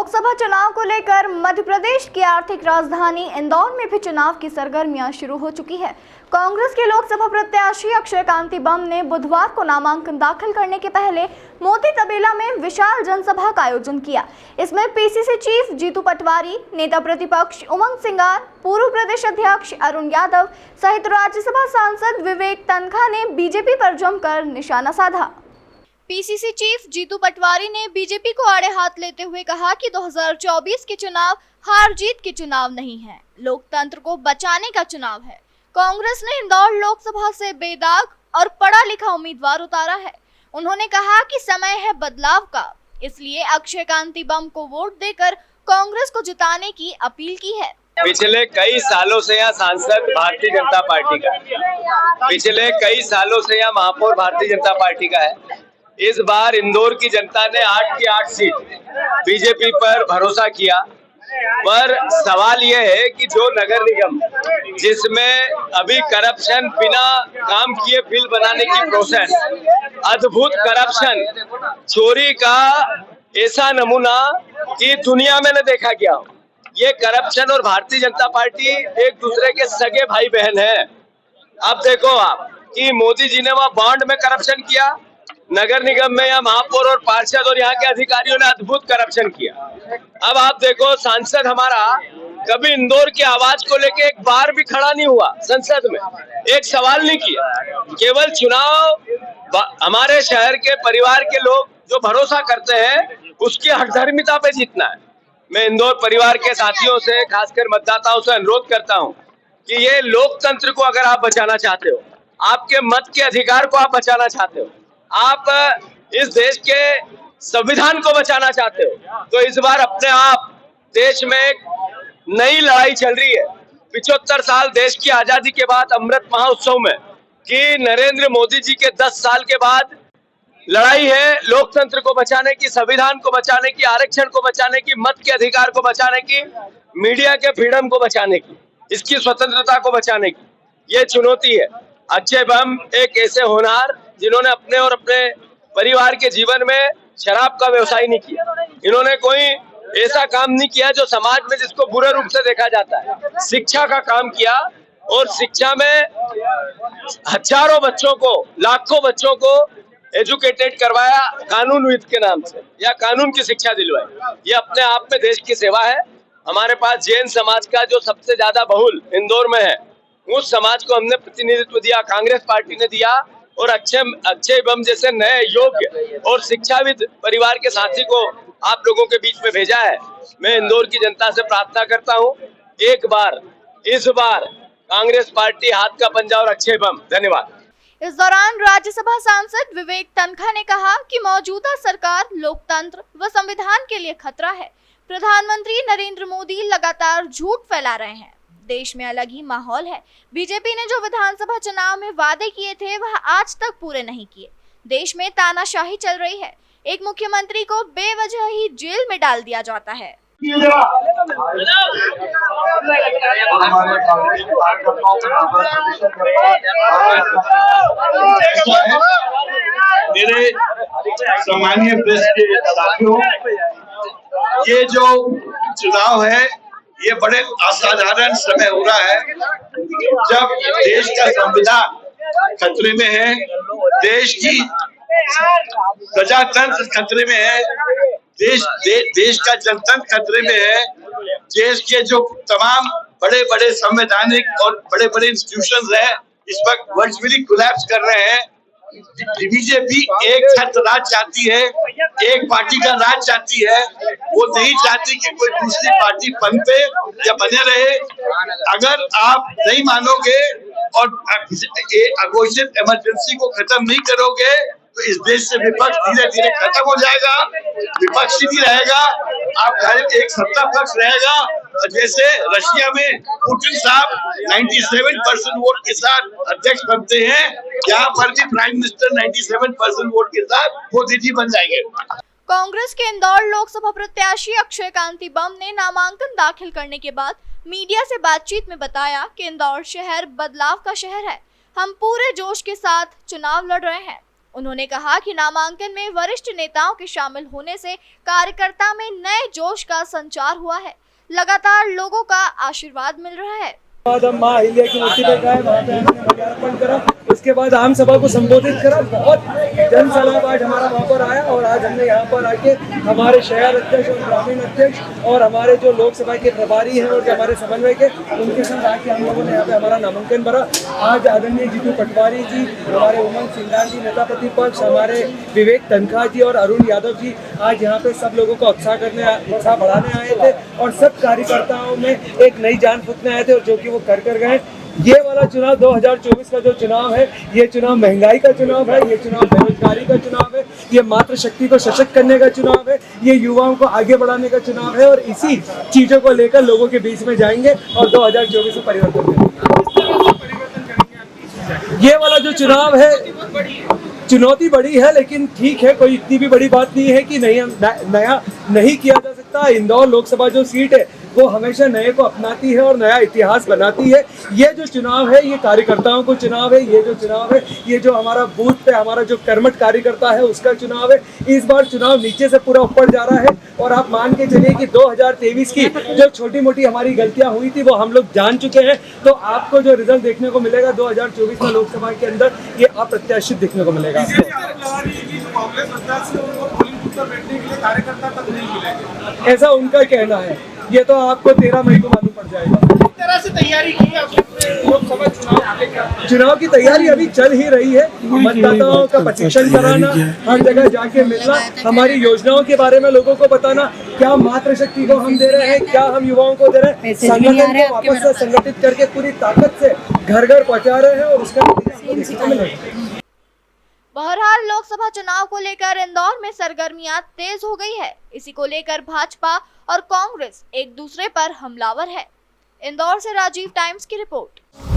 लोकसभा चुनाव को लेकर मध्य प्रदेश की आर्थिक राजधानी इंदौर में भी चुनाव की सरगर्मियां शुरू हो चुकी है। कांग्रेस के लोकसभा प्रत्याशी अक्षय कांति बम ने बुधवार को नामांकन दाखिल करने के पहले मोती तबेला में विशाल जनसभा का आयोजन किया। इसमें पीसीसी चीफ जीतू पटवारी, नेता प्रतिपक्ष उमंग सिंगार, पूर्व प्रदेश अध्यक्ष अरुण यादव सहित राज्यसभा सांसद विवेक तनखा ने बीजेपी पर जमकर निशाना साधा। पीसीसी चीफ जीतू पटवारी ने बीजेपी को आड़े हाथ लेते हुए कहा कि 2024 के चुनाव हार जीत के चुनाव नहीं है, लोकतंत्र को बचाने का चुनाव है। कांग्रेस ने इंदौर लोकसभा से बेदाग और पढ़ा लिखा उम्मीदवार उतारा है। उन्होंने कहा कि समय है बदलाव का, इसलिए अक्षय कांति बम को वोट देकर कांग्रेस को जिताने की अपील की है। पिछले कई सालों से यहाँ सांसद भारतीय जनता पार्टी का है, पिछले कई सालों से यहाँ महापौर भारतीय जनता पार्टी का है। इस बार इंदौर की जनता ने 8 की 8 सीट बीजेपी पर भरोसा किया, पर सवाल यह है कि जो नगर निगम जिसमें अभी करप्शन, बिना काम किए बिल बनाने की प्रोसेस, अद्भुत करप्शन, चोरी का ऐसा नमूना कि दुनिया में न देखा गया हो। ये करप्शन और भारतीय जनता पार्टी एक दूसरे के सगे भाई बहन है। अब देखो आप कि मोदी जी ने वहाँ बॉन्ड में करप्शन किया, नगर निगम में या महापौर और पार्षद और यहाँ के अधिकारियों ने अद्भुत करप्शन किया। अब आप देखो, सांसद हमारा कभी इंदौर की आवाज को लेके एक बार भी खड़ा नहीं हुआ, संसद में एक सवाल नहीं किया। केवल चुनाव हमारे शहर के परिवार के लोग जो भरोसा करते हैं उसकी हकधर्मिता पे जीतना है। मैं इंदौर परिवार के साथियों से, खासकर मतदाताओं से अनुरोध करता हूँ कि ये लोकतंत्र को अगर आप बचाना चाहते हो, आपके मत के अधिकार को आप बचाना चाहते हो, आप इस देश के संविधान को बचाना चाहते हो, तो इस बार अपने आप देश में एक नई लड़ाई चल रही है। 75 साल देश की आजादी के बाद अमृत महोत्सव में कि नरेंद्र मोदी जी के 10 साल के बाद लड़ाई है लोकतंत्र को बचाने की, संविधान को बचाने की, आरक्षण को बचाने की, मत के अधिकार को बचाने की, मीडिया के फ्रीडम को बचाने की, इसकी स्वतंत्रता को बचाने की। ये चुनौती है। अक्षय बम एक ऐसे होनहार जिन्होंने अपने और अपने परिवार के जीवन में शराब का व्यवसाय नहीं किया, इन्होंने कोई ऐसा काम नहीं किया जो समाज में जिसको बुरे रूप से देखा जाता है। शिक्षा का काम किया और शिक्षा में हजारों बच्चों को, लाखों बच्चों को एजुकेटेड करवाया, कानून विद के नाम से या कानून की शिक्षा दिलवाई। ये अपने आप में देश की सेवा है। हमारे पास जैन समाज का जो सबसे ज्यादा बहुल इंदौर में है, उस समाज को हमने प्रतिनिधित्व दिया, कांग्रेस पार्टी ने दिया, और अक्षय बम जैसे नए योग्य और शिक्षाविद परिवार के साथी को आप लोगों के बीच में भेजा है। मैं इंदौर की जनता से प्रार्थना करता हूं, एक बार इस बार कांग्रेस पार्टी हाथ का पंजा और अक्षय बम। धन्यवाद। इस दौरान राज्यसभा सांसद विवेक तनखा ने कहा कि मौजूदा सरकार लोकतंत्र व संविधान के लिए खतरा है। प्रधानमंत्री नरेंद्र मोदी लगातार झूठ फैला रहे हैं। देश में अलग ही माहौल है। बीजेपी ने जो विधानसभा चुनाव में वादे किए थे वह आज तक पूरे नहीं किए। देश में तानाशाही चल रही है। एक मुख्यमंत्री को बेवजह ही जेल में डाल दिया जाता है। मेरे सामान्य प्रेस के साथियों, ये जो चुनाव है ये बड़े असाधारण समय हो रहा है जब देश का संविधान खतरे में है, देश की प्रजातंत्र खतरे में है, देश का जनतंत्र खतरे में है। देश के जो तमाम बड़े बड़े संवैधानिक और बड़े बड़े इंस्टीट्यूशंस हैं इस वक्त वर्चुअली कोलैप्स कर रहे हैं। बीजेपी एक छत्र राज चाहती है, एक पार्टी का राज चाहती है। वो नहीं चाहती कि कोई दूसरी पार्टी पनपे या बने रहे। अगर आप नहीं मानोगे और अघोषित इमरजेंसी को खत्म नहीं करोगे तो इस देश से विपक्ष धीरे धीरे खत्म हो जाएगा, विपक्ष ही नहीं रहेगा, आप एक सत्ता पक्ष रहेगा। जैसे रशिया में पुतिन साहब 97% वोट के साथ अध्यक्ष बनते हैं, यहाँ पर भी प्राइम मिनिस्टर 97% वोट के साथ मोदी जी बन जाएंगे। कांग्रेस के इंदौर लोकसभा प्रत्याशी अक्षय कांति बम ने नामांकन दाखिल करने के बाद मीडिया से बातचीत में बताया कि इंदौर शहर बदलाव का शहर है। हम पूरे जोश के साथ चुनाव लड़ रहे हैं। उन्होंने कहा कि नामांकन में वरिष्ठ नेताओं के शामिल होने से कार्यकर्ता में नए जोश का संचार हुआ है। लगातार लोगों का आशीर्वाद मिल रहा है। बाद हम माँ अहिल्या की मूर्ति पे गए, वहाँ पे हमने माल्यार्पण करा, उसके बाद आम सभा को संबोधित करा। बहुत जन सैलाब आज हमारा वहाँ पर आया और आज हमने यहाँ पर आके हमारे शहर अध्यक्ष और ग्रामीण अध्यक्ष और हमारे जो लोकसभा के प्रभारी हैं और जो हमारे समन्वयक हैं, उनके साथ आके हम लोगों ने यहाँ पे हमारा नामांकन भरा। आज आदरणीय जीतू पटवारी जी, हमारे उमंग सिंघार जी नेता प्रतिपक्ष, हमारे विवेक तनखा जी और अरुण यादव जी आज यहाँ पे सब लोगों का उत्साह बढ़ाने आए थे और सब कार्यकर्ताओं में एक नई जान फूंकने आए थे और जो कि वो कर गए। ये वाला चुनाव 2024 का जो चुनाव है, ये चुनाव महंगाई का चुनाव है, ये चुनाव बेरोजगारी का चुनाव है, ये मातृशक्ति को सशक्त करने का चुनाव है, ये युवाओं को आगे बढ़ाने का चुनाव है और इसी चीजों को लेकर लोगों के बीच में जाएंगे और 2024 में परिवर्तन करेंगे। ये वाला जो चुनाव है, चुनौती बड़ी है लेकिन ठीक है, कोई इतनी भी बड़ी बात नहीं है कि नया नहीं किया जा सकता। इंदौर लोकसभा जो सीट है वो हमेशा नए को अपनाती है और नया इतिहास बनाती है। ये जो चुनाव है ये कार्यकर्ताओं को चुनाव है, ये जो चुनाव है ये जो हमारा बूथ पे हमारा जो कर्मठ कार्यकर्ता है उसका चुनाव है। इस बार चुनाव नीचे से पूरा ऊपर जा रहा है और आप मान के चलिए कि 2023 की जो छोटी मोटी हमारी गलतियां हुई थी वो हम लोग जान चुके हैं। तो आपको जो रिजल्ट देखने को मिलेगा 2024 में लोकसभा के अंदर, ये अप्रत्याशित देखने को मिलेगा। ऐसा उनका कहना है, ये तो आपको 13 मई को मालूम पड़ जाएगा। किस तरह से तैयारी की आपने लोकसभा चुनाव की तैयारी अभी चल ही रही है। मतदाताओं का प्रशिक्षण कराना, हर जगह जाके मिलना, हमारी योजनाओं के बारे में लोगों को बताना, क्या मातृशक्ति को हम दे रहे हैं, क्या हम युवाओं को दे रहे हैं, संगठन को वापस से संगठित करके पूरी ताकत से घर घर पहुँचा रहे हैं और उसका नतीजा मिलेगा। बहरहाल लोकसभा चुनाव को लेकर इंदौर में सरगर्मियां तेज हो गई है। इसी को लेकर भाजपा और कांग्रेस एक दूसरे पर हमलावर है। इंदौर से राजीव टाइम्स की रिपोर्ट।